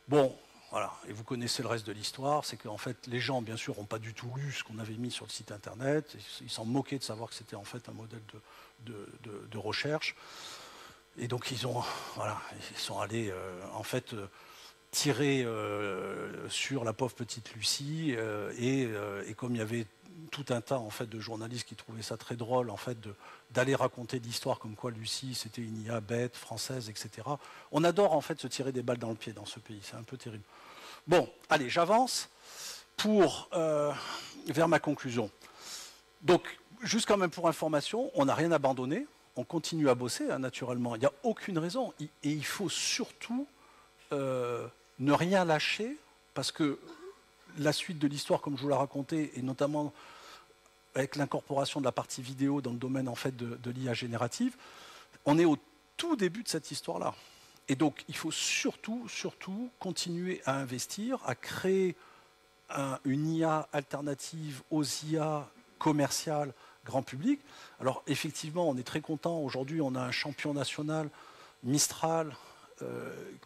[SPEAKER 1] Bon, voilà, et vous connaissez le reste de l'histoire, c'est qu'en fait les gens bien sûr n'ont pas du tout lu ce qu'on avait mis sur le site internet, ils s'en moquaient de savoir que c'était en fait un modèle de recherche, et donc ils sont allés en fait tirer sur la pauvre petite Lucie, et comme il y avait tout un tas en fait de journalistes qui trouvaient ça très drôle en fait d'aller raconter l'histoire comme quoi Lucie c'était une IA bête française, etc. On adore en fait se tirer des balles dans le pied dans ce pays, c'est un peu terrible. Bon, allez, j'avance vers ma conclusion. Donc, juste quand même pour information, on n'a rien abandonné, on continue à bosser, hein, naturellement. Il n'y a aucune raison, et il faut surtout ne rien lâcher, parce que la suite de l'histoire, comme je vous l'ai raconté, et notamment avec l'incorporation de la partie vidéo dans le domaine en fait de l'IA générative, on est au tout début de cette histoire-là. Et donc, il faut surtout continuer à investir, à créer une IA alternative aux IA commerciales grand public. Alors, effectivement, on est très content. Aujourd'hui, on a un champion national, Mistral,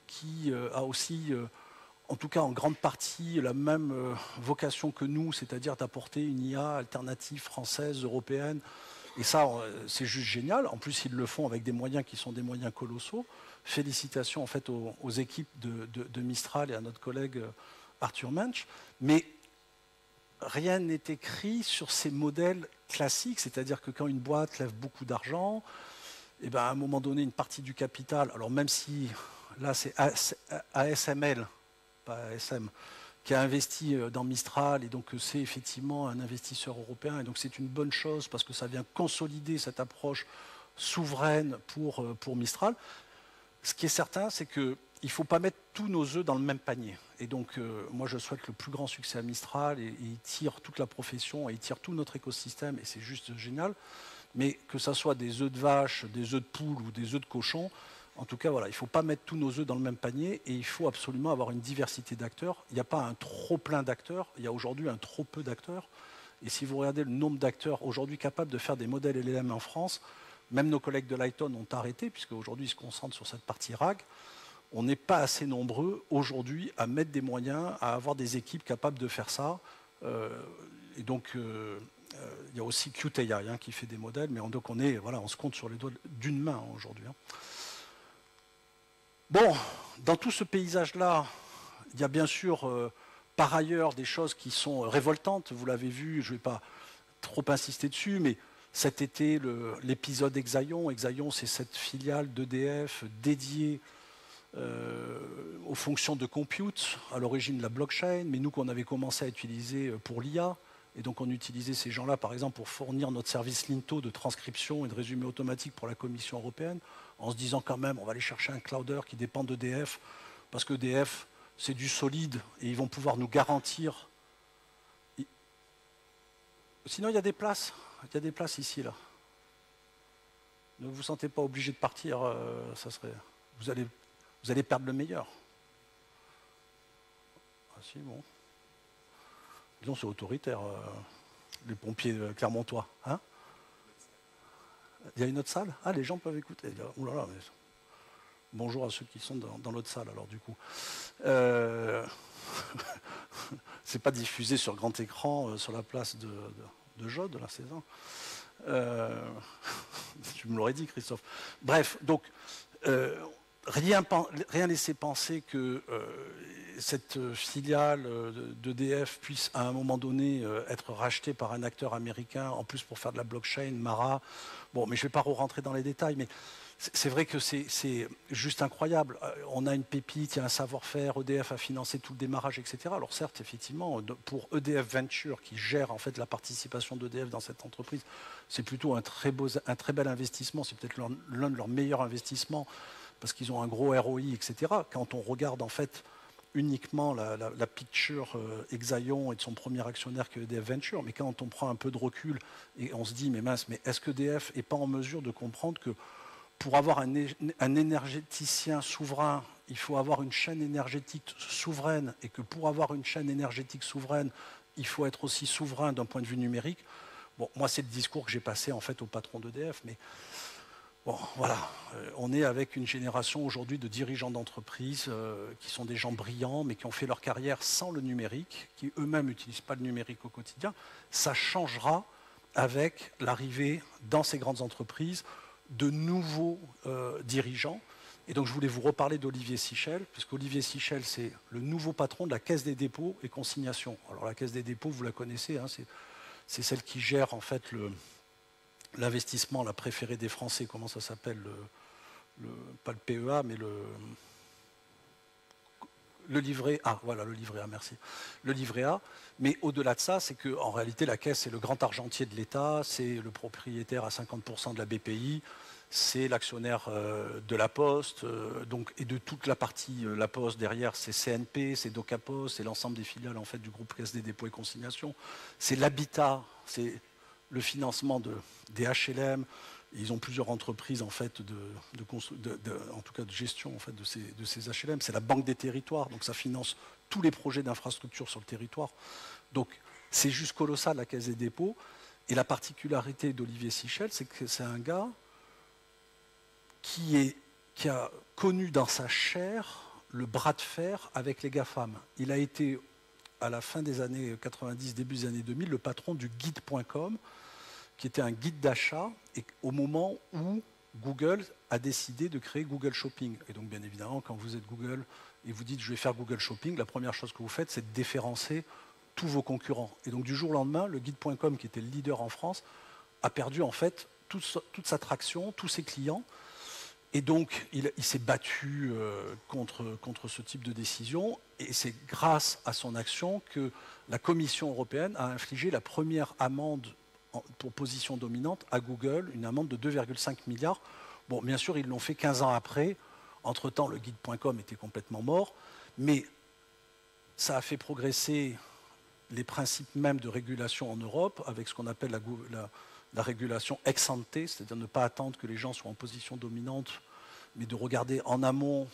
[SPEAKER 1] qui a aussi, en tout cas en grande partie, la même vocation que nous, c'est-à-dire d'apporter une IA alternative française, européenne. Et ça, c'est juste génial. En plus, ils le font avec des moyens qui sont des moyens colossaux. Félicitations en fait aux équipes de Mistral et à notre collègue Arthur Mensch. Mais rien n'est écrit sur ces modèles classiques, c'est-à-dire que quand une boîte lève beaucoup d'argent, et à un moment donné, une partie du capital, alors même si là c'est ASML, pas ASM, qui a investi dans Mistral, et donc c'est effectivement un investisseur européen, et donc c'est une bonne chose parce que ça vient consolider cette approche souveraine pour Mistral. Ce qui est certain, c'est qu'il ne faut pas mettre tous nos œufs dans le même panier. Et donc, moi, je souhaite le plus grand succès à Mistral, et il tire toute la profession, et il tire tout notre écosystème, et c'est juste génial. Mais que ce soit des œufs de vache, des œufs de poule ou des œufs de cochon, en tout cas, voilà, il ne faut pas mettre tous nos œufs dans le même panier, et il faut absolument avoir une diversité d'acteurs. Il n'y a pas un trop plein d'acteurs, il y a aujourd'hui un trop peu d'acteurs. Et si vous regardez le nombre d'acteurs aujourd'hui capables de faire des modèles LLM en France, même nos collègues de Lighton ont arrêté, puisqu'aujourd'hui ils se concentrent sur cette partie RAG. On n'est pas assez nombreux aujourd'hui à mettre des moyens, à avoir des équipes capables de faire ça. Et donc, il y a aussi Qt AI qui fait des modèles, mais donc on se compte sur les doigts d'une main aujourd'hui. Bon, dans tout ce paysage-là, il y a bien sûr par ailleurs des choses qui sont révoltantes. Vous l'avez vu, je ne vais pas trop insister dessus, mais cet été, l'épisode Exaion. Exaion, c'est cette filiale d'EDF dédiée aux fonctions de compute, à l'origine de la blockchain, mais nous qu'on avait commencé à utiliser pour l'IA. Et donc on utilisait ces gens-là, par exemple, pour fournir notre service Linto de transcription et de résumé automatique pour la Commission européenne, en se disant quand même, on va aller chercher un clouder qui dépend d'EDF, parce qu'EDF, c'est du solide, et ils vont pouvoir nous garantir. Sinon, il y a des places. Il y a des places ici, là. Ne vous sentez pas obligé de partir, ça serait. Vous allez perdre le meilleur. Ah si, bon. Disons, c'est autoritaire, les pompiers clermontois. Hein, il y a une autre salle? Ah, les gens peuvent écouter. Ouh là là, mais... Bonjour à ceux qui sont dans l'autre salle, alors du coup. C'est pas diffusé sur grand écran sur la place de Jode, là, c'est ça. Tu me l'aurais dit, Christophe. Bref, donc, rien laisser penser que cette filiale d'EDF puisse à un moment donné être rachetée par un acteur américain, en plus pour faire de la blockchain, Mara. Bon, mais je ne vais pas rentrer dans les détails, mais c'est vrai que c'est juste incroyable. On a une pépite, il y a un savoir-faire, EDF a financé tout le démarrage, etc. Alors certes, effectivement, pour EDF Venture, qui gère en fait la participation d'EDF dans cette entreprise, c'est plutôt un très bel investissement, c'est peut-être l'un de leurs meilleurs investissements, parce qu'ils ont un gros ROI, etc. Quand on regarde en fait uniquement la picture Exaion et de son premier actionnaire que EDF Venture, mais quand on prend un peu de recul et on se dit, mais mince, mais est-ce que EDF n'est pas en mesure de comprendre que pour avoir un énergéticien souverain, il faut avoir une chaîne énergétique souveraine, et que pour avoir une chaîne énergétique souveraine, il faut être aussi souverain d'un point de vue numérique. Bon, moi, c'est le discours que j'ai passé en fait au patron d'EDF, mais bon, voilà, on est avec une génération aujourd'hui de dirigeants d'entreprise qui sont des gens brillants, mais qui ont fait leur carrière sans le numérique, qui eux-mêmes n'utilisent pas le numérique au quotidien. Ça changera avec l'arrivée dans ces grandes entreprises de nouveaux dirigeants. Et donc je voulais vous reparler d'Olivier Sichel, puisqu'Olivier Sichel, c'est le nouveau patron de la Caisse des dépôts et consignations. Alors la Caisse des dépôts, vous la connaissez, hein, c'est celle qui gère en fait l'investissement, la préférée des Français, comment ça s'appelle, pas le PEA, mais le livret A, voilà, le livret A, merci. Le livret A, mais au-delà de ça, c'est qu'en réalité, la Caisse, c'est le grand argentier de l'État, c'est le propriétaire à 50% de la BPI, c'est l'actionnaire de la Poste, donc, et de toute la partie la Poste derrière, c'est CNP, c'est Docapost, c'est l'ensemble des filiales en fait, du groupe Caisse des dépôts et consignations, c'est l'habitat, c'est le financement des HLM. Ils ont plusieurs entreprises en fait en tout cas de gestion en fait de ces HLM. C'est la Banque des territoires, donc ça finance tous les projets d'infrastructure sur le territoire. Donc c'est juste colossal la Caisse des dépôts. Et la particularité d'Olivier Sichel, c'est que c'est un gars qui a connu dans sa chair le bras de fer avec les GAFAM. Il a été à la fin des années 90, début des années 2000, le patron du guide.com, qui était un guide d'achat, et au moment où Google a décidé de créer Google Shopping. Et donc, bien évidemment, quand vous êtes Google et vous dites « je vais faire Google Shopping », la première chose que vous faites, c'est de déférencer tous vos concurrents. Et donc, du jour au lendemain, le guide.com, qui était le leader en France, a perdu en fait toute sa traction, tous ses clients. Et donc, il s'est battu contre ce type de décision. Et c'est grâce à son action que la Commission européenne a infligé la première amende pour position dominante à Google, une amende de 2,5 milliards. Bon, bien sûr, ils l'ont fait 15 ans après. Entre-temps, le guide.com était complètement mort. Mais ça a fait progresser les principes même de régulation en Europe avec ce qu'on appelle la régulation ex ante, c'est-à-dire ne pas attendre que les gens soient en position dominante, mais de regarder en amont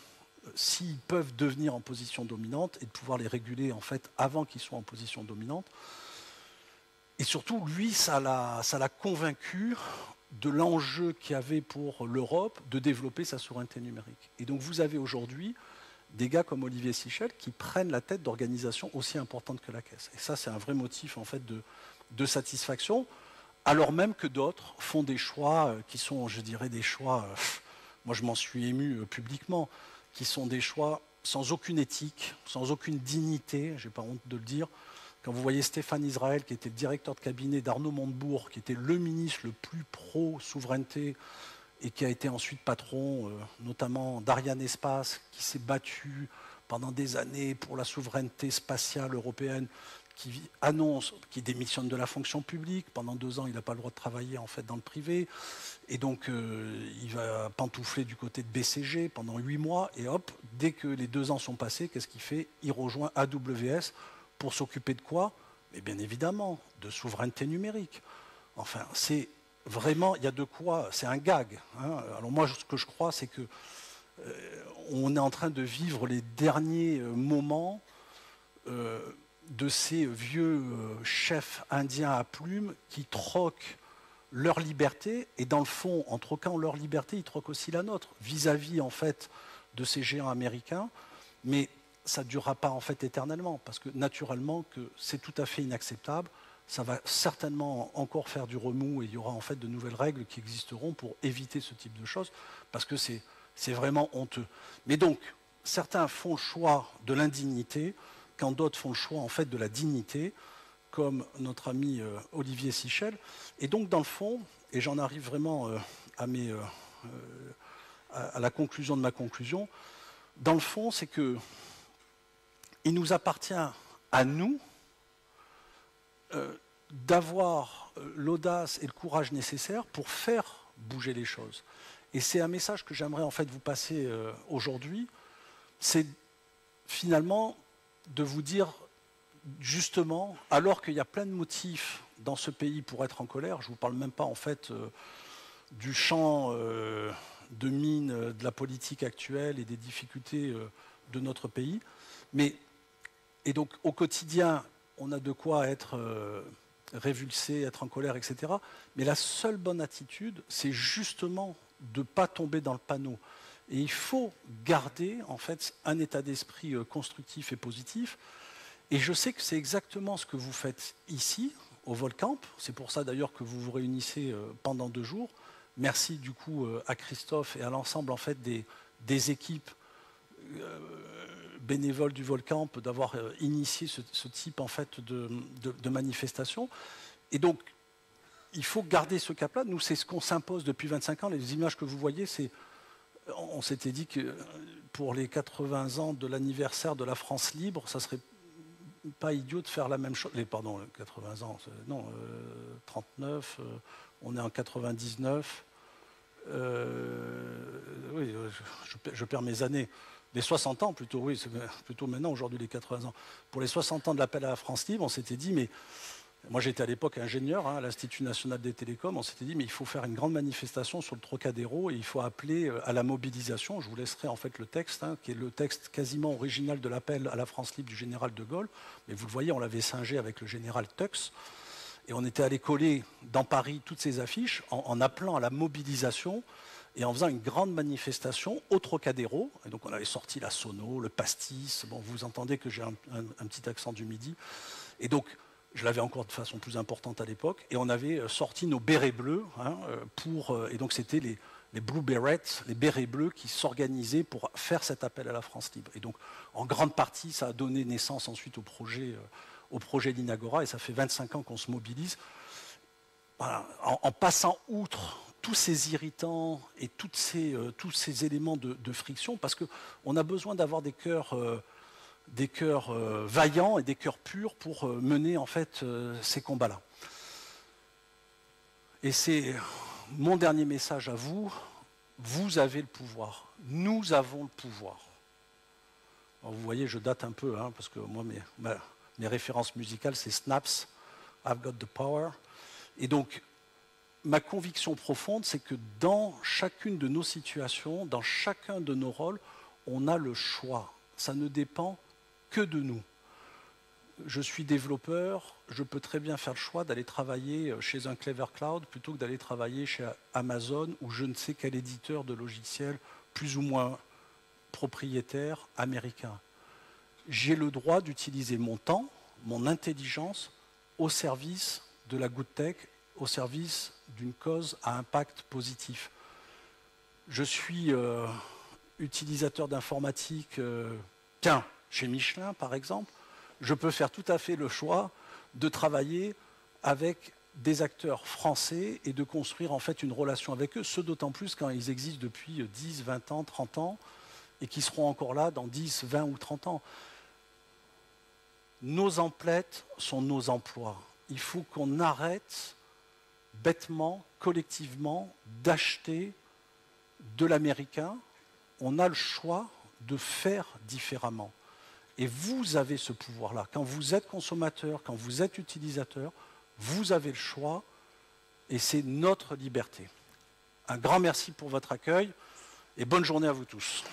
[SPEAKER 1] s'ils peuvent devenir en position dominante et de pouvoir les réguler en fait avant qu'ils soient en position dominante. Et surtout, lui, ça l'a convaincu de l'enjeu qu'il y avait pour l'Europe de développer sa souveraineté numérique. Et donc vous avez aujourd'hui des gars comme Olivier Sichel qui prennent la tête d'organisations aussi importantes que la Caisse. Et ça, c'est un vrai motif en fait de satisfaction, alors même que d'autres font des choix qui sont, je dirais, des choix, moi je m'en suis ému publiquement, qui sont des choix sans aucune éthique, sans aucune dignité, je n'ai pas honte de le dire. Quand vous voyez Stéphane Israël, qui était le directeur de cabinet d'Arnaud Montebourg, qui était le ministre le plus pro-souveraineté et qui a été ensuite patron, notamment d'Ariane Espace, qui s'est battu pendant des années pour la souveraineté spatiale européenne, qui annonce, qui démissionne de la fonction publique. Pendant 2 ans, il n'a pas le droit de travailler en fait dans le privé. Et donc, il va pantoufler du côté de BCG pendant 8 mois. Et hop, dès que les 2 ans sont passés, qu'est-ce qu'il fait? Il rejoint AWS pour s'occuper de quoi? Mais bien évidemment, de souveraineté numérique. Enfin, c'est vraiment, il y a de quoi, c'est un gag. Hein. Alors moi, ce que je crois, c'est que on est en train de vivre les derniers moments de ces vieux chefs indiens à plumes qui troquent leur liberté, et dans le fond, en troquant leur liberté, ils troquent aussi la nôtre, vis-à-vis en fait de ces géants américains, mais ça ne durera pas en fait éternellement, parce que naturellement que c'est tout à fait inacceptable, ça va certainement encore faire du remous, et il y aura en fait de nouvelles règles qui existeront pour éviter ce type de choses, parce que c'est vraiment honteux. Mais donc, certains font le choix de l'indignité, quand d'autres font le choix en fait de la dignité, comme notre ami Olivier Sichel. Et donc, dans le fond, et j'en arrive vraiment à la conclusion de ma conclusion, dans le fond, c'est que il nous appartient à nous d'avoir l'audace et le courage nécessaires pour faire bouger les choses. Et c'est un message que j'aimerais en fait vous passer aujourd'hui, c'est finalement de vous dire justement, alors qu'il y a plein de motifs dans ce pays pour être en colère, je ne vous parle même pas en fait du champ de mine de la politique actuelle et des difficultés de notre pays, et donc au quotidien, on a de quoi être révulsé, être en colère, etc. Mais la seule bonne attitude, c'est justement de ne pas tomber dans le panneau. Et il faut garder en fait un état d'esprit constructif et positif. Et je sais que c'est exactement ce que vous faites ici, au Volcamp. C'est pour ça d'ailleurs que vous vous réunissez pendant 2 jours. Merci du coup à Christophe et à l'ensemble en fait des équipes bénévoles du Volcamp d'avoir initié ce type en fait de manifestation. Et donc, il faut garder ce cap-là. Nous, c'est ce qu'on s'impose depuis 25 ans. Les images que vous voyez, on s'était dit que pour les 80 ans de l'anniversaire de la France libre, ça serait pas idiot de faire la même chose. Pardon, 80 ans, non, 39, on est en 99. Oui, je perds mes années. Les 60 ans plutôt, oui, c'est plutôt maintenant, aujourd'hui les 80 ans. Pour les 60 ans de l'appel à la France libre, on s'était dit, mais moi j'étais à l'époque ingénieur à l'Institut national des télécoms, on s'était dit, mais il faut faire une grande manifestation sur le Trocadéro et il faut appeler à la mobilisation. Je vous laisserai en fait le texte, qui est le texte quasiment original de l'appel à la France libre du général de Gaulle. Mais vous le voyez, on l'avait singé avec le général Tux. Et on était allé coller dans Paris toutes ces affiches en appelant à la mobilisation et en faisant une grande manifestation au Trocadéro. Et donc on avait sorti la sono, le pastis. Bon, vous entendez que j'ai un petit accent du Midi. Et donc, je l'avais encore de façon plus importante à l'époque. Et on avait sorti nos bérets bleus. Et donc c'était les Blue Berets, les bérets bleus qui s'organisaient pour faire cet appel à la France libre. Et donc, en grande partie, ça a donné naissance ensuite au projet d'Inagora. Et ça fait 25 ans qu'on se mobilise. Voilà, en passant outre tous ces irritants et tous ces éléments de friction, parce qu'on a besoin d'avoir des cœurs vaillants et des cœurs purs pour mener en fait ces combats-là. Et c'est mon dernier message à vous. Vous avez le pouvoir. Nous avons le pouvoir. Alors, vous voyez, je date un peu, parce que moi, mes références musicales, c'est Snaps, I've got the power. Et donc, ma conviction profonde, c'est que dans chacune de nos situations, dans chacun de nos rôles, on a le choix. Ça ne dépend que de nous. Je suis développeur, je peux très bien faire le choix d'aller travailler chez un Clever Cloud plutôt que d'aller travailler chez Amazon ou je ne sais quel éditeur de logiciels plus ou moins propriétaire américain. J'ai le droit d'utiliser mon temps, mon intelligence au service de la good tech, au service d'une cause à impact positif. Je suis utilisateur d'informatique, chez Michelin par exemple, je peux faire tout à fait le choix de travailler avec des acteurs français et de construire en fait une relation avec eux, ce d'autant plus quand ils existent depuis 10, 20 ans, 30 ans et qui seront encore là dans 10, 20 ou 30 ans. Nos emplettes sont nos emplois. Il faut qu'on arrête bêtement, collectivement, d'acheter de l'américain. On a le choix de faire différemment. Et vous avez ce pouvoir-là. Quand vous êtes consommateur, quand vous êtes utilisateur, vous avez le choix et c'est notre liberté. Un grand merci pour votre accueil et bonne journée à vous tous.